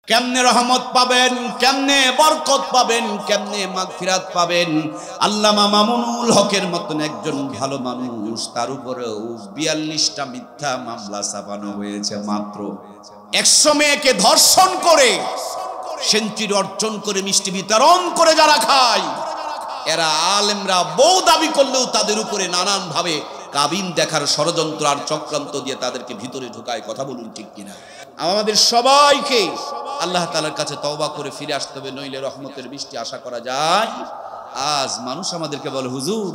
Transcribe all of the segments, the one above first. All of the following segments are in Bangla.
কেমনে রহমত পাবেন, কেমনে বরকত পাবেন, কেমনে মাগফিরাত পাবেন। আল্লামা মামুনুল হকের মতন একজন ভালো মানুষ, তার উপরেও ৪২টা মিথ্যা মামলা চাপানো হয়েছে। মাত্র ১০০ মেয়েকে ধর্ষণ করে সেঞ্চুরি অর্জন করে মিষ্টি বিতরণ করে যারা খায়, এরা আলেমরা বউ দাবি করলেও তাদের উপরে নানান ভাবে কাবিন দেখার ষড়যন্ত্র আর চক্রান্ত দিয়ে তাদেরকে ভিতরে ঢুকায়। কথা বলুন ঠিক কিনা? আমাদের সবাইকে আল্লাহ তাআলার কাছে তওবা করে ফিরে আসতে হবে, নইলে রহমতের বৃষ্টি আশা করা যায়। আজ মানুষ আমাদেরকে বলে, হুজুর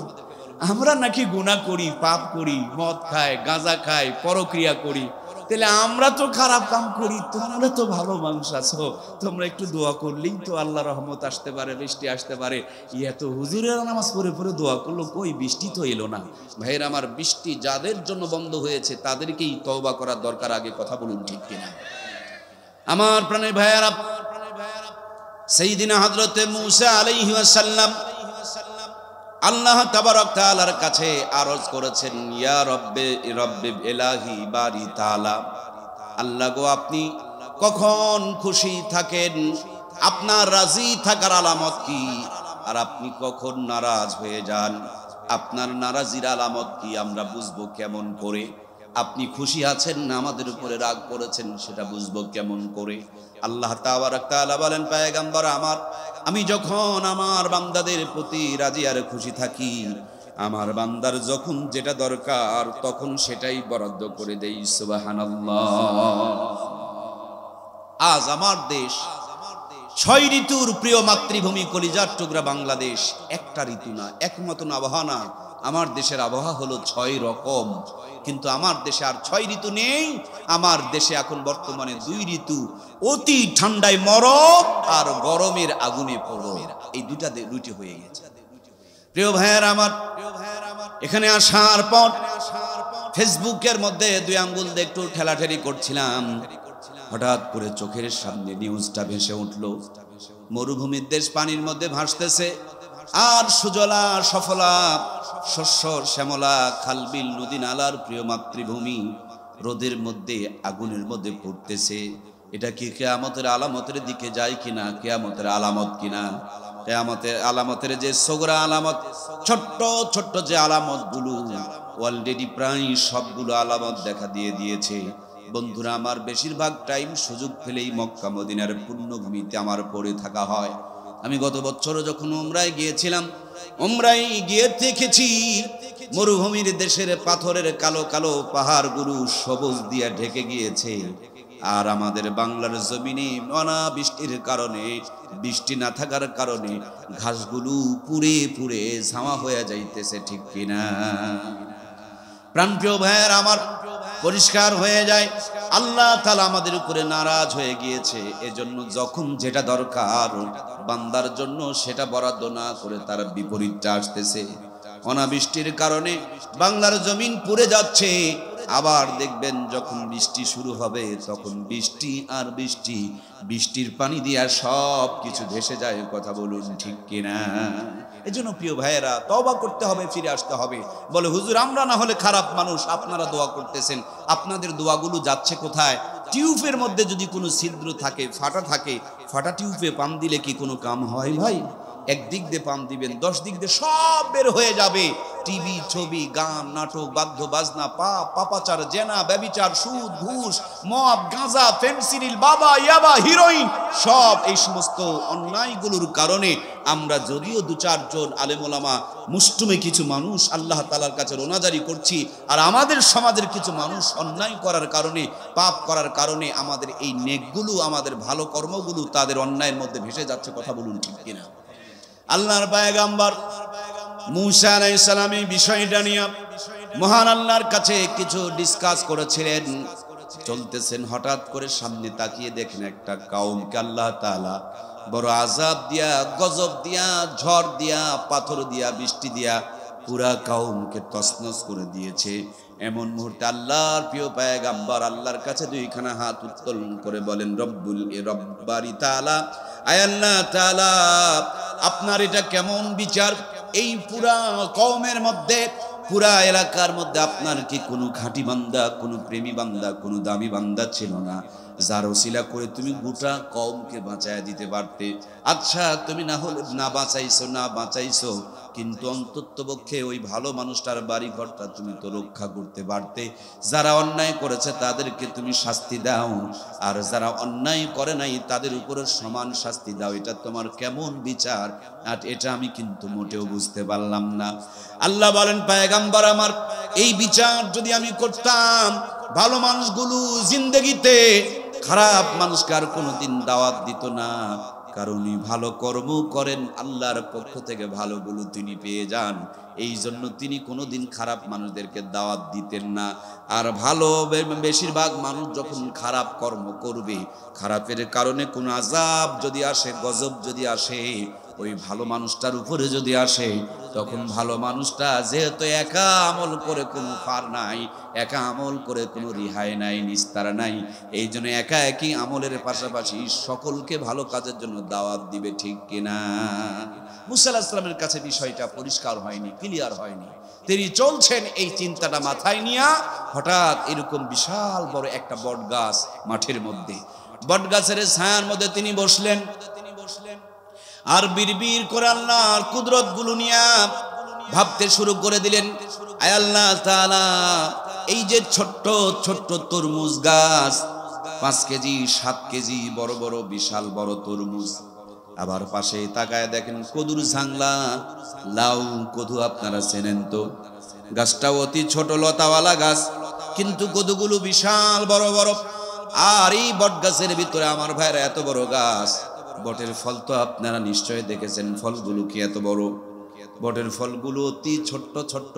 আমরা নাকি গুনাহ করি, পাপ করি, মদ খাই, গাঁজা খাই, পরক্রিয়া করি, তাহলে আমরা তো খারাপ কাম করি, তোমরা তো ভালো মানুষ আছো, তোমরা একটু দোয়া করলেই তো আল্লাহ রহমত আসতে পারে, বৃষ্টি আসতে পারে। ইয়া তো হুজুরের নামাজ পড়ে পড়ে দোয়া করলো, কই বৃষ্টি তো এলো না। ভাইয়ের আমার, বৃষ্টি যাদের জন্য বন্ধ হয়েছে তাদেরকেই তওবা করার দরকার। আগে কথা বলুন ঠিক কিনা? আমার প্রাণের ভাইয়েরা, সাইয়্যিদিনা হযরতে মূসা আলাইহিস সালাম আল্লাহ তাবারক তাআলার কাছে আরজ করেছেন, ইয়া রব্বে রব্বে ইলাহি বারি তাআলা, আল্লাহ গো আপনি কখন খুশি থাকেন, আপনার রাজি থাকার আলামত কি, আর আপনি কখন নারাজ হয়ে যান, আপনার নারাজির আলামত কি আমরা বুঝবো কেমন করে? আপনি খুশি আছেন না আমাদের উপরে রাগ করেছেন সেটা বুঝবো কেমন করে? আল্লাহ তাবারক তাআলা বলেন, পয়গম্বর আমার, আমি যখন আমার বান্দাদের প্রতি রাজি আর খুশি থাকি, আমার বান্দার যখন যেটা দরকার তখন সেটাই বরাদ্দ করে দেই। সুবহানাল্লাহ। আজ আমার দেশ ৬ ঋতুর প্রিয় মাতৃভূমি, কলিজার টুকরা বাংলাদেশ, একটা ঋতু না, একমতন আবহাওয়া না। আমার দেশের আবহাওয়া হলো ৬ রকম, কিন্তু আমার দেশে আর ৬ ঋতু নেই। আমার দেশে এখন বর্তমানে ২ ঋতু, অতি ঠান্ডায় মরক আর গরমের আগুনে পড়ো, এই দুটা রুটি হয়ে গেছে। প্রিয় ভাইয়ের আমার, এখানে আসার পর ফেসবুকের মধ্যে ২ আঙ্গুল দিয়ে একটু ঠেলাঠেলি করছিলাম, হঠাৎ করে চোখের সামনে নিউজটা ভেসে উঠলো, মরুভূমির দেশ পানির মধ্যে ভাসতেছে, আর সুজলা সফলা শস্য শ্যামলা খালবিল নদী নালার প্রিয় মাতৃভূমি রোদের মধ্যে আগুনের মধ্যে পড়তেছে। এটা কি কিয়ামতের আলামতের দিকে যায় কিনা? কিয়ামতের আলামত কিনা? কিয়ামতের আলামতের যে সগরা আলামত, ছোট্ট ছোট্ট যে আলামত গুলো অলরেডি প্রায় সবগুলো আলামত দেখা দিয়েছে। বন্ধুরা আমার, বেশিরভাগ টাইম সুযোগ পেলেই মক্কা মদিনার পুণ্যভূমিতে আমার পড়ে থাকা হয়। আমি গত বছর যখন উমরায় গিয়েছিলাম, উমরায় গিয়ে দেখেছি মরুভূমির দেশের পাথরের কালো কালো পাহাড়গুলো সবুজ দিয়ে ঢেকে গিয়েছে, আর আমাদের বাংলার জমিনে অনাবৃষ্টির কারণে, বৃষ্টি না থাকার কারণে ঘাসগুলো পুড়ে পুড়ে ঝামা হয়ে যাইতেছে। ঠিক কিনা? প্রাণপ্রিয় ভাইয়ের আমার, পরিষ্কার হয়ে যায় আল্লাহ তাআলা আমাদের উপরে নারাজ হয়ে গিয়েছে। এজন্য যখন যেটা দরকার বান্দার জন্য সেটা বরাদ্দ না করে তার বিপরীতটা আসতেছে। অনাবৃষ্টির কারণে বাংলার জমিন পুড়ে যাচ্ছে, আবার দেখবেন যখন বৃষ্টি শুরু হবে তখন বৃষ্টি আর বৃষ্টি, বৃষ্টির পানি দিয়া সব কিছু ভেসে যায়। কথা বলুন ঠিক কিনা? এজন্য প্রিয় ভাইয়েরা, তওবা করতে হবে, ফিরে আসতে হবে। বলে হুজুর আমরা না হলে খারাপ মানুষ, আপনারা দোয়া করতেছেন, আপনাদের দোয়াগুলো যাচ্ছে কোথায়? টিউবের মধ্যে যদি কোনো ছিদ্র থাকে, ফাটা থাকে, ফাটা টিউবে পাম দিলে কি কোনো কাম হয় ভাই? একদিক দিয়ে পাম দিবেন, 10 দিক দিয়ে সব বের হয়ে যাবে। টিভি, ছবি, গান, নাটক, বাদ্য বাজনা, পাপ, পাপাচার, জেনা, ব্যভিচার, সুদ, ঘুষ, মদ, গাঁজা, ফেনসিডিল, বাবা, ইয়াবা, হিরোইন, সব এই সমস্ত অন্যায়গুলোর কারণে আমরা যদিও 2-4 জন আলেম ওলামা, মুষ্টুমে কিছু মানুষ আল্লাহ তাআলার কাছে রোনাজারি করছি, আর আমাদের সমাজের কিছু মানুষ অন্যায় করার কারণে, পাপ করার কারণে আমাদের এই নেকগুলো, আমাদের ভালো কর্মগুলো তাদের অন্যায়ের মধ্যে ভেসে যাচ্ছে। কথা বলুন ঠিক কিনা? আল্লাহর পয়গম্বর মূসা আলাইহিস সালাম এই বিষয়টা নিয়ে মহান আল্লাহর কাছে কিছু ডিসকাস করেছিলেন। চলতেছেন, হঠাৎ করে সামনে তাকিয়ে দেখেন একটা কওমকে আল্লাহ তাআলা বড় আযাব দিয়া, গজব দিয়া, ঝড় দিয়া, পাথর দিয়া, বৃষ্টি দিয়া পুরা কওমকে তছনছ করে দিয়েছে। এমন মুহূর্তে আল্লাহর প্রিয় পয়গম্বর আল্লাহর কাছে 2খানা হাত উত্তোলন করে বলেন, রব্বারি তাআলা, আয় আল্লাহ তাআলা, আপনার এটা কেমন বিচার? এই পুরা কওমের মধ্যে, পুরা এলাকার মধ্যে আপনার কি কোনো খাঁটি বান্দা, কোনো প্রেমী বান্দা, কোনো দামি বান্দা ছিল না? যার ওসিলা করে তুমি গোটা কওমকে বাঁচায়া দিতে পারতে। আচ্ছা তুমি না হলে না বাঁচাইছো, কিন্তু অন্ততপক্ষে ওই ভালো মানুষটার বাড়ি ঘরটা তুমি তো রক্ষা করতে পারতে। যারা অন্যায় করেছে তাদেরকে তুমি শাস্তি দাও, আর যারা অন্যায় করে নাই তাদের উপরে সমান শাস্তি দাও। এটা তোমার কেমন বিচার? আর এটা আমি কিন্তু মোটেও বুঝতে পারলাম না। আল্লাহ বলেন, পয়গম্বর আমার, এই বিচার যদি আমি করতাম, ভালো মানুষগুলো জিন্দেগিতে খারাপ মানুষকে আর কোনোদিন দাওয়াত দিত না। কারণ ভালো কর্ম করেন, আল্লাহর পক্ষ থেকে ভালোগুলো তিনি পেয়ে যান। এই জন্য তিনি কোনোদিন খারাপ মানুষদেরকে দাওয়াত দিতেন না। আর ভালো বেশিরভাগ মানুষ যখন খারাপ কর্ম করবে, খারাপের কারণে কোনো আযাব যদি আসে, গজব যদি আসে, ওই ভালো মানুষটার উপরে যদি আসে, তখন ভালো মানুষটা যেহেতু একা আমল করে কোনো পার নাই, একা আমল করে কোনো রিহাই নাই, নিস্তার নাই, এই জন্য একা একই আমলের পাশাপাশি সকলকে ভালো কাজের জন্য দাওয়াত দিবে। ঠিক কিনা? মুসা আলাইহিস সালামের কাছে বিষয়টা পরিষ্কার হয়নি, ক্লিয়ার হয়নি। তিনি চলছেন এই চিন্তাটা মাথায় নিয়ে, হঠাৎ এরকম বিশাল বড় একটা বট গাছ মাঠের মধ্যে, বট গাছের ছায়ার মধ্যে তিনি বসলেন। আর বিড়বিড় করে আল্লাহর কুদরত গুলো নিয়ে ভাবতে শুরু করে দিলেন। আয় আল্লাহ তাআলা, এই যে ছোট্ট ছোট্ট তরমুজ গাছ, 5 কেজি 7 কেজি বড় বড় বিশাল বড় তরমুজ, আবার পাশে তাকায় দেখেন কদুর ঝাংলা, লাউ কদু আপনারা চেনেন তো, গাছটা অতি ছোট লতাওয়ালা গাছ, কিন্তু কদুগুলো বিশাল বড় বড়। আর এই বট গাছের ভিতরে আমার ভাইরা এত বড় গাছ, বটের ফল তো আপনারা নিশ্চয় দেখেছেন, ফলগুলো কি এত বড়, বটের ফলগুলো অতি ছোট্ট ছোট্ট।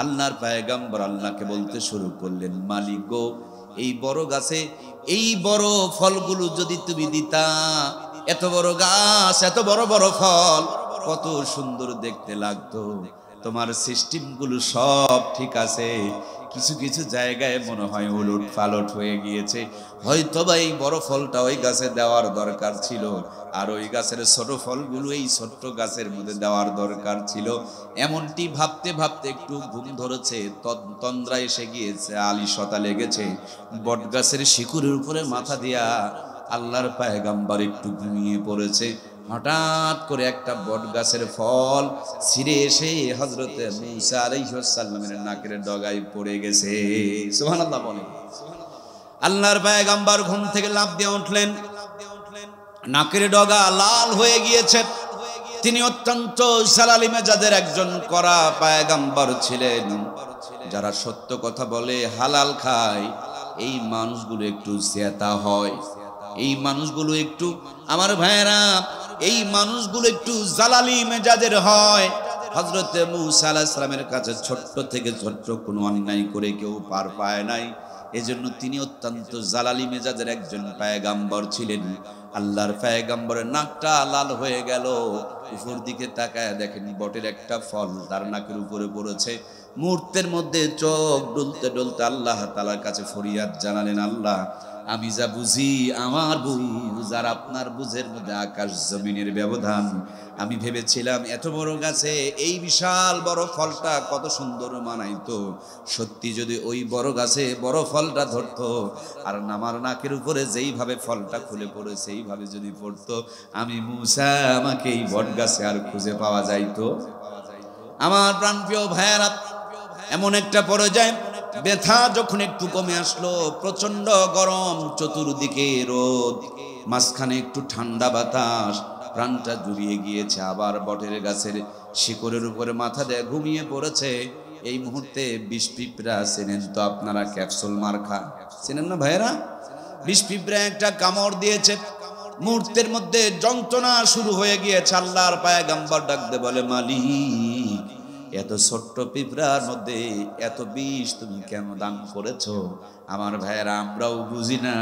আল্লাহর পয়গম্বর আল্লাহকে বলতে শুরু করলেন, মালিক গো, এই বড় গাছে এই বড় ফলগুলো যদি তুমি দিতা, এত বড় গাছ, এত বড় বড় ফল, কত সুন্দর দেখতে লাগতো। তোমার সিস্টেমগুলো সব ঠিক আছে, কিছু কিছু জায়গায় মনে হয় উলট পালট হয়ে গিয়েছে। হয়তো বা এই বড় ফলটা ওই গাছে দেওয়ার দরকার ছিল, আর ওই গাছের ছোট ফলগুলো এই ছোট্ট গাছের মধ্যে দেওয়ার দরকার ছিল। এমনটি ভাবতে ভাবতে একটু ঘুম ধরেছে, তন্দ্রা এসে গিয়েছে, আলিশতা লেগেছে। বট গাছের শিকড়ের উপরে মাথা দিয়া আল্লাহর পয়গম্বর একটু ঘুমিয়ে পড়েছে। হঠাৎ করে একটা বট গাছের ফল ছিঁড়ে এসে হযরতে মূসা আলাইহিস সালামের নাকের ডগায় পড়ে গেছে। সুবহানাল্লাহ বলেন। আল্লাহর পয়গম্বর ঘুম থেকে লাফ দিয়ে উঠলেন, নাকের ডগা লাল হয়ে গিয়েছে। তিনি অত্যন্ত জালালি মেজাজের একজন কড়া পয়গম্বর ছিলেন। যারা সত্য কথা বলে, হালাল খায়, এই মানুষগুলো একটু জেতা হয়, এই মানুষগুলো একটু, আমার ভাইয়েরা, এই মানুষগুলো একটু জালালি মেজাজের হয়। হযরতে মূসা আলাইহিস সালামের কাছে ছোট্ট থেকে ছোট্ট কোনো অন্যায় করে কেউ পার পায় নাই, এজন্য তিনি অত্যন্ত জালালি মেজাজের একজন পয়গম্বর ছিলেন। আল্লাহর পয়গম্বরের নাকটা লাল হয়ে গেল। উপর দিকে তাকায় দেখেন বটের একটা ফল তার নাকের উপরে পড়েছে। মুহূর্তের মধ্যে চোখ ডলতে ডলতে আল্লাহ তাআলার কাছে ফরিয়াদ জানালেন, আল্লাহ, আমি যা বুঝি আমার বুঝ আর আপনার বুঝের মধ্যে আকাশ জমিনের ব্যবধান। আমি ভেবেছিলাম এত বড় গাছে এই বিশাল বড় ফলটা কত সুন্দর মানাইতো। সত্যি যদি ওই বড় গাছে বড় ফলটা ধরতো, আর আমার নাকের উপরে যেইভাবে ফলটা খুলে পড়েছে এইভাবে যদি পড়তো, আমি মূসা, আমাকে এই বট গাছে আর খুঁজে পাওয়া যাইতো। আমার প্রাণপ্রিয় ভাইয়েরা, এমন একটা পর্যায়ে ব্যথা যখন একটু কমে আসলো, প্রচন্ড গরম, চতুর্দিকে রোদ, মাঝখানে একটু ঠান্ডা বাতাস, প্রাণটা জুড়িয়ে গিয়েছে। আবার বটের গাছের শিকড়ের উপরে মাথা দিয়ে ঘুমিয়ে পড়েছে। এই মুহূর্তে বিষ পিঁপড়া, চেনেন তো আপনারা, ক্যাপসুল মার্কা, চেনেন না ভাইয়েরা? বিষ পিঁপড়া একটা কামড় দিয়েছে। মুহূর্তের মধ্যে যন্ত্রণা শুরু হয়ে গিয়েছে। আল্লাহর পয়গম্বর ডাকতে বলে, মালিক, এত ছোট্ট পিঁপড়ার মধ্যে এত বিষ তুমি কেন দান করেছো? আমার ভাইয়েরা, আমরাও বুঝি না,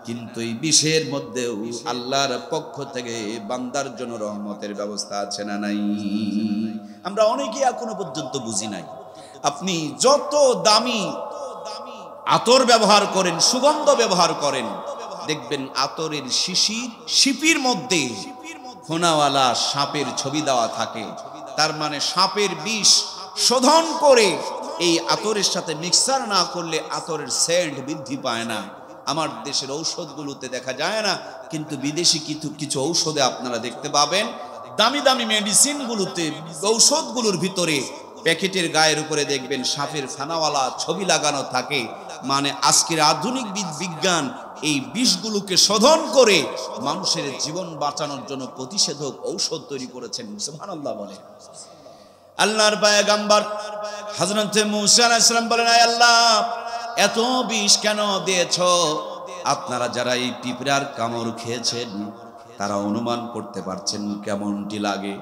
কিন্তু এই বিষের মধ্যেও আল্লাহর পক্ষ থেকে বান্দার জন্য রহমতের ব্যবস্থা আছে না নাই? আমরা অনেকেই এখনো পর্যন্ত বুঝি নাই। আপনি যত দামি আতর ব্যবহার করেন, সুগন্ধ ব্যবহার করেন, দেখবেন আতরের শিপির মধ্যে ফোনাওয়ালা সাপের ছবি দেওয়া থাকে। তার মানে সাপের বিষ শোধন করে এই আতরের সাথে মিক্সার না করলে আতরের সেন্ট বৃদ্ধি পায় না। আমার দেশের ঔষধগুলোতে দেখা যায় না, কিন্তু বিদেশি কিছু ঔষধে আপনারা দেখতে পাবেন দামি দামি মেডিসিনগুলোতে ঔষধগুলোর ভিতরে প্যাকেটের গায়ের উপরে দেখবেন সাপের ফানাওয়ালা ছবি লাগানো থাকে। মানে আজকের আধুনিক বিজ্ঞান এই বিষগুলোকে শোধন করে মানুষের জীবন বাঁচানোর জন্য প্রতিষেধক ঔষধ তৈরি করেছেন। সুবহানাল্লাহ বলে। আল্লাহর পয়গম্বর হযরত মূসা আলাইহিস সালাম বলেন, আয় আল্লাহ, এত বিষ কেন দিয়েছো? আপনারা যারা এই পিঁপড়ার কামড় খেয়েছেন তারা অনুমান করতে পারছেন কেমনটি লাগে।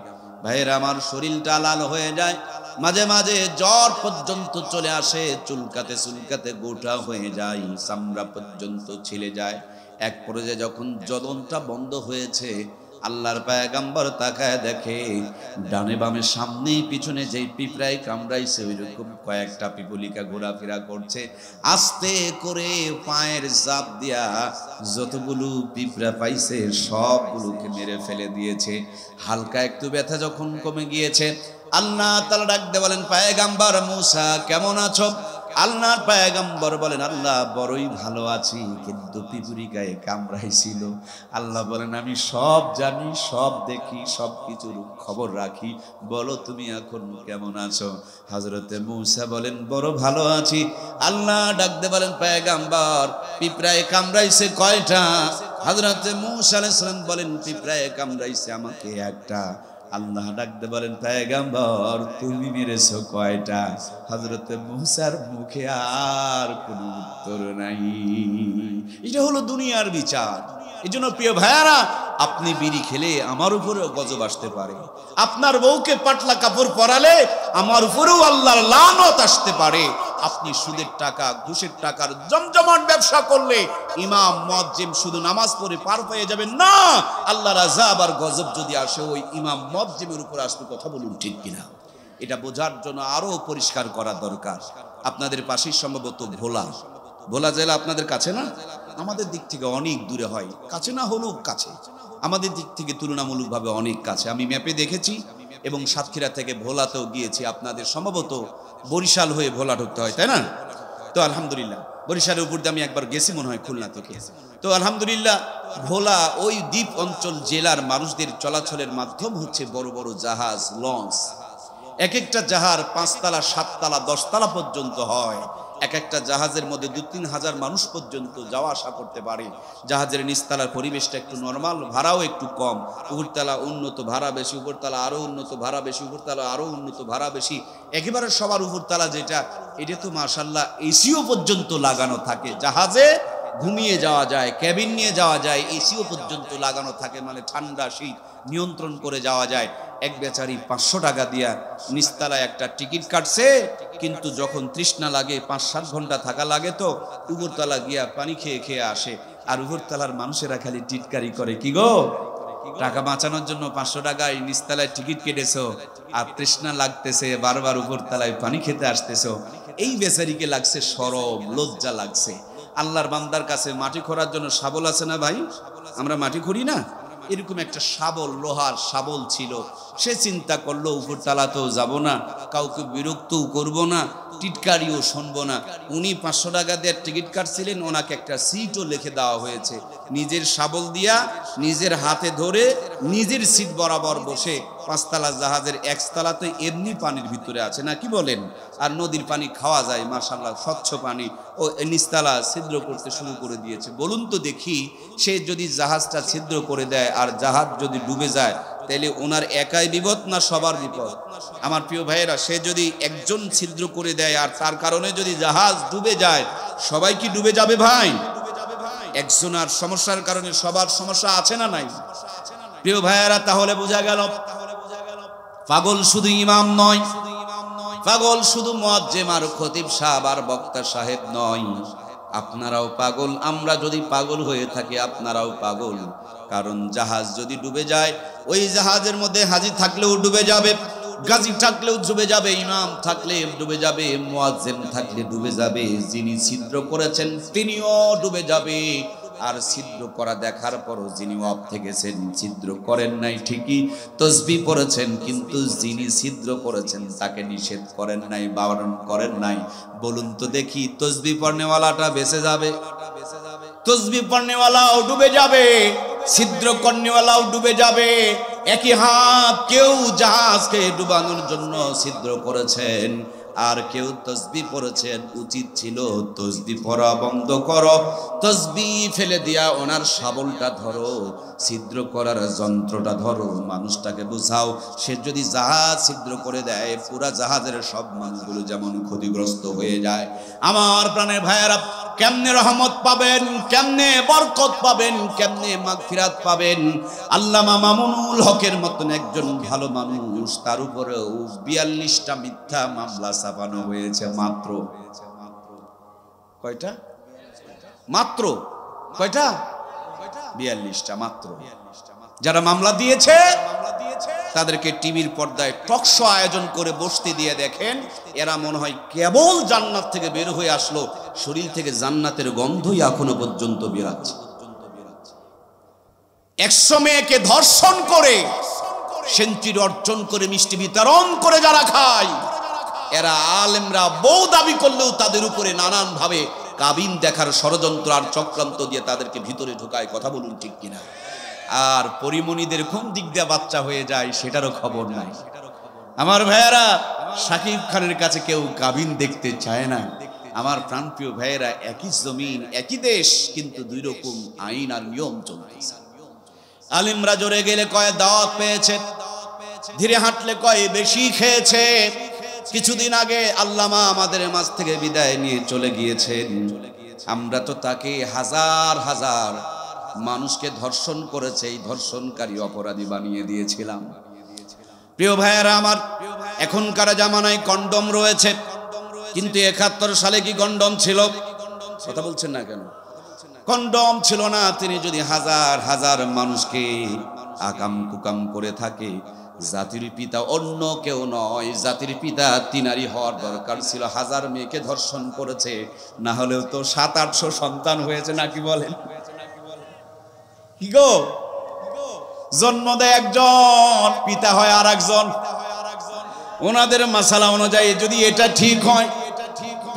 ভাইয়েরা, আমার শরীরটা লাল হয়ে যায়, মাঝে মাঝে জ্বর পর্যন্ত চলে আসে, চুলকাতে চুলকাতে গোটা হয়ে যায়, চামড়া পর্যন্ত ছিলে যায়। এক পর্যায়ে যখন জ্বলনটা বন্ধ হয়েছে, আল্লাহর পয়গম্বর তাকায় দেখে ডানে বামে সামনে পিছনে যেই পিঁপড়ায় কামড়াইছে ওইরকম কয়েকটা পিপলিকা ঘোরাফেরা করছে। আস্তে করে পায়ের চাপ দিয়া যতগুলো পিঁপড়া পাইছে সবগুলোকে মেরে ফেলে দিয়েছে। হালকা একটু ব্যথা যখন কমে গিয়েছে, আল্লাহ তাআলা ডাক দিয়ে বলেন, পয়গম্বর মূসা কেমন আছো? আল্লাহর পয়গম্বর বলেন, আল্লাহ বড়ই ভালো আছি, কিন্তু পিঁপড়ি গায়ে কামড়াইছিল। আল্লাহ বলেন, আমি সব জানি, সব দেখি, সব কিছুর খবর রাখি, বলো তুমি এখন কেমন আছো? হযরতে মূসা বলেন, বড় ভালো আছি। আল্লাহ ডাক দিয়ে বলেন, পয়গম্বর পিঁপড়ায় কামড়াইছে কয়টা? হযরতে মূসা আলাইহিস সালাম বলেন, পিঁপড়ায় কামড়াইছে আমাকে একটা। আল্লাহ ডাকতে বলেন, পয়গম্বর তুমি মেরেছো কয়টা? হযরতে মূসার মুখে আর কোনো উত্তর নাই। এটা হলো দুনিয়ার বিচার। এই জন্য প্রিয় ভাইয়ারা, আপনি বিড়ি খেলে আমার উপরেও গজব আসতে পারে, আপনার বউকে পাতলা কাপড় পরালে আমার উপরেও আল্লাহর লানত আসতে পারে, আপনি সুদের টাকা ঘুষের টাকার জমজমাট ব্যবসা করলে ইমাম মুয়াজ্জিম শুধু নামাজ পড়ে পার পেয়ে যাবেন না, আল্লাহর আযাব আর গজব যদি আসে ওই ইমাম মুয়াজ্জিমের উপর আসবে। কথা বলুন ঠিক কিনা? এটা বোঝার জন্য আরো পরিষ্কার করা দরকার। আপনাদের পাশেই সম্ভবত ভোলা জেলা আপনাদের কাছে না? আমাদের দিক থেকে অনেক দূরে হয়, কাছে না হলেও কাছে, আমাদের দিক থেকে তুলনামূলকভাবে অনেক কাছে। আমি ম্যাপে দেখেছি এবং সাতক্ষীরা থেকে ভোলাতেও গিয়েছি। আপনাদের সম্ভবত বরিশাল হয়ে ভোলা ঢুকতে হয়, তাই না? তো আলহামদুলিল্লাহ, বরিশালের উপর দিয়ে আমি একবার গেছি মনে হয়, খুলনা থেকে। তো আলহামদুলিল্লাহ, ভোলা ওই দ্বীপ অঞ্চল জেলার মানুষদের চলাচলের মাধ্যম হচ্ছে বড় বড় জাহাজ, লঞ্চ। এক একটা জাহাজ 5 তলা 7 তলা 10 তলা পর্যন্ত হয়। এক একটা জাহাজের মধ্যে 2-3 হাজার মানুষ পর্যন্ত যাওয়া আসা করতে পারে। জাহাজের নিচতলার পরিবেশটা একটু নরমাল, ভাড়াও একটু কম। উপরতলা উন্নত, ভাড়া বেশি, উপরতলা আরো উন্নত, ভাড়া বেশি, উপরতলা আরো উন্নত, ভাড়া বেশি। একেবারে সবার উপরতলা যেটা, এটা তো মাশাআল্লাহ এসিও পর্যন্ত লাগানো থাকে। জাহাজে ঘুমিয়ে যাওয়া যায়, ক্যাবিন নিয়ে যাওয়া যায়, এসিও পর্যন্ত লাগানো থাকে, মানে ঠান্ডা শীত নিয়ন্ত্রণ করে যাওয়া যায়। এক বেচারি 500 টাকা দিয়া নিচতলায় একটা টিকিট কাটছে, কিন্তু যখন তৃষ্ণা লাগে 5-7 ঘন্টা থাকা লাগে, তো উপরতলা গিয়া পানি খেয়ে খেয়ে আসে। আর উপরতলার মানুষেরা খালি টিটকারি করে, কি গো টাকা বাঁচানোর জন্য 500 টাকায় নিচতলায় টিকিট কেটেছো, আর তৃষ্ণা লাগতেছে বারবার উপরতলায় পানি খেতে আসতেছো। এই বেচারিকে লাগছে শরম, লজ্জা লাগছে। আল্লাহর বান্দার কাছে মাটি খোঁড়ার জন্য শাবল আছে না ভাই? আমরা মাটি খুঁড়ি না? এরকম একটা শাবল, লোহার শাবল ছিল। সে চিন্তা করলো উপরতলাতেও যাব না, কাউকে বিরক্তও করব না, টিটকারিও শুনবো না। উনি 500 টাকা দিয়ে টিকিট কাটছিলেন, ওনাকে একটা সিটও লিখে দেওয়া হয়েছে। নিজের শাবল দিয়া নিজের হাতে ধরে নিজের সিট বরাবর বসে 5 তলা জাহাজের 1 তলাতে এমনি পানির ভিতরে আছে না, কি বলেন? আর নদীর পানি খাওয়া যায় মাশাআল্লাহ, স্বচ্ছ পানি। ও নিচতলা ছিদ্র করতে শুরু করে দিয়েছে। বলুন তো দেখি, সে যদি জাহাজটা ছিদ্র করে দেয় আর জাহাজ যদি ডুবে যায়, তাহলে ওনার একাই বিপদ না সবার বিপদ? আমার প্রিয় ভাইয়েরা, সে যদি একজন ছিদ্র করে দেয় আর তার কারণে যদি জাহাজ ডুবে যায়, সবাই কি ডুবে যাবে ভাই? একজনের সমস্যার কারণে সবার সমস্যা আছে না নাই? প্রিয় ভাইয়েরা, তাহলে বোঝা গেল পাগল শুধু ইমাম নয়, পাগল শুধু মুয়াজ্জিম আর খতিব সাহেব আর বক্তা সাহেব নয়, আপনারাও পাগল। আমরা যদি পাগল হয়ে থাকি, আপনারাও পাগল। কারণ জাহাজ যদি ডুবে যায়, ওই জাহাজের মধ্যে হাজী থাকলেও ডুবে যাবে, গাজী থাকলেও ডুবে যাবে, ইমাম থাকলে ডুবে যাবে, মুয়াজ্জিম থাকলে ডুবে যাবে, যিনি ছিদ্র করেছেন তিনিও ডুবে যাবে। আর ছিদ্র করা দেখার পরও যিনি ওয়াব থেকেছেন, ছিদ্র করেন নাই ঠিকই, তাসবিহ পড়েছেন, কিন্তু যিনি ছিদ্র করেছেন তাকে নিষেধ করেন নাই, বারণ করেন নাই। বলুন তো দেখি, তাসবিহ পড়নেওয়ালাটা বেঁচে যাবে? তসবিহ পড়নেওয়ালাও ডুবে যাবে, ছিদ্র করনেওয়ালাও ডুবে যাবে। একই হাত কেউ জাহাজকে ডুবানোর জন্য ছিদ্র করেছেন, আর কেউ তসবিহ পড়েছেন। উচিত ছিল তসবিহ পড়া বন্ধ করো, তসবিহ ফেলে দিয়া ওনার শাবলটা ধরো, ছিদ্র করার যন্ত্রটা ধরো, মানুষটাকে বুঝাও। সে যদি জাহাজ ছিদ্র করে দেয়, পুরা জাহাজের সব মানুষগুলো যেমন ক্ষতিগ্রস্ত হয়ে যায়। আমার প্রাণের ভাইয়েরা, কেমনে রহমত পাবেন, কেমনে বরকত পাবেন, কেমনে মাগফিরাত পাবেন? আল্লামা মামুনুল হকের মতন একজন ভালো মানুষ, তার উপরেও 42টা মিথ্যা মামলা চাপানো হয়েছে। মাত্র কয়টা? মাত্র কয়টা? 42টা মাত্র। যারা মামলা দিয়েছে তাদেরকে টিভির পর্দায় টকশো আয়োজন করে বসতে দিয়ে দেখেন, এরা মনে হয় কেবল জান্নাত থেকে বের হয়ে আসলো, শরীর থেকে জান্নাতের গন্ধই এখনো পর্যন্ত বেরাচ্ছে। 100 মেয়েকে ধর্ষণ করে সেঞ্চুরি অর্জন করে মিষ্টি বিতরণ করে যারা খায়, এরা আলেমরা বউ দাবি করলেও তাদের উপরে নানান ভাবে কাবিন দেখার ষড়যন্ত্র আর চক্রান্ত দিয়ে তাদেরকে ভিতরে ঢোকায়। কথা বলুন ঠিক কিনা? আর পরিমণিদের কোন দিক দিয়ে বাচ্চা হয়ে যায় সেটারও খবর নাই। আমার ভাইয়েরা, শাকিব খানের কাছে কেউ কাবিন দেখতে চায় না। আমার প্রাণপ্রিয় ভাইয়েরা, একই জমিন একই দেশ, কিন্তু দুই রকম আইন আর নিয়ম চলতেছে। আলিমরা জোরে গেলে কয় দাওয়াত পেয়েছে, ধীরে হাঁটলে কয় বেশি খেয়েছে। কিছুদিন আগে আল্লামা আমাদের মাঝ থেকে বিদায় নিয়ে চলে গিয়েছেন। আমরা তো তাকে হাজার হাজার মানুষকে ধর্ষণ করেছে এই ধর্ষণকারী অপরাধী বানিয়ে দিয়েছিলাম। প্রিয় ভাইয়েরা আমার, এখনকার জামানায় কন্ডম রয়েছে, কিন্তু 71 সালে কি কন্ডম ছিল? কথা বলছেন না কেন? কন্ডম ছিল না। তিনি যদি হাজার হাজার মানুষকে আকাম কুকাম করে থাকে, জাতির পিতা অন্য কেউ নয়, জাতির পিতা তিনারি হওয়ার দরকার ছিল। হাজার মেয়েকে ধর্ষণ করেছে, না হলেও তো 700-800 সন্তান হয়েছে, নাকি বলেন? কি গো, জন্ম দেয় একজন, পিতা হয় আর একজন। ওনাদের মাসালা অনুযায়ী যদি এটা ঠিক হয়,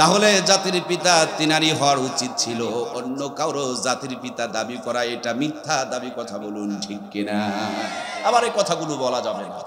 তাহলে জাতির পিতা তিনারি হওয়ার উচিত ছিল। অন্য কারো জাতির পিতা দাবি করা এটা মিথ্যা দাবি। কথা বলুন ঠিক কিনা? আবার এই কথাগুলো বলা যাবে না।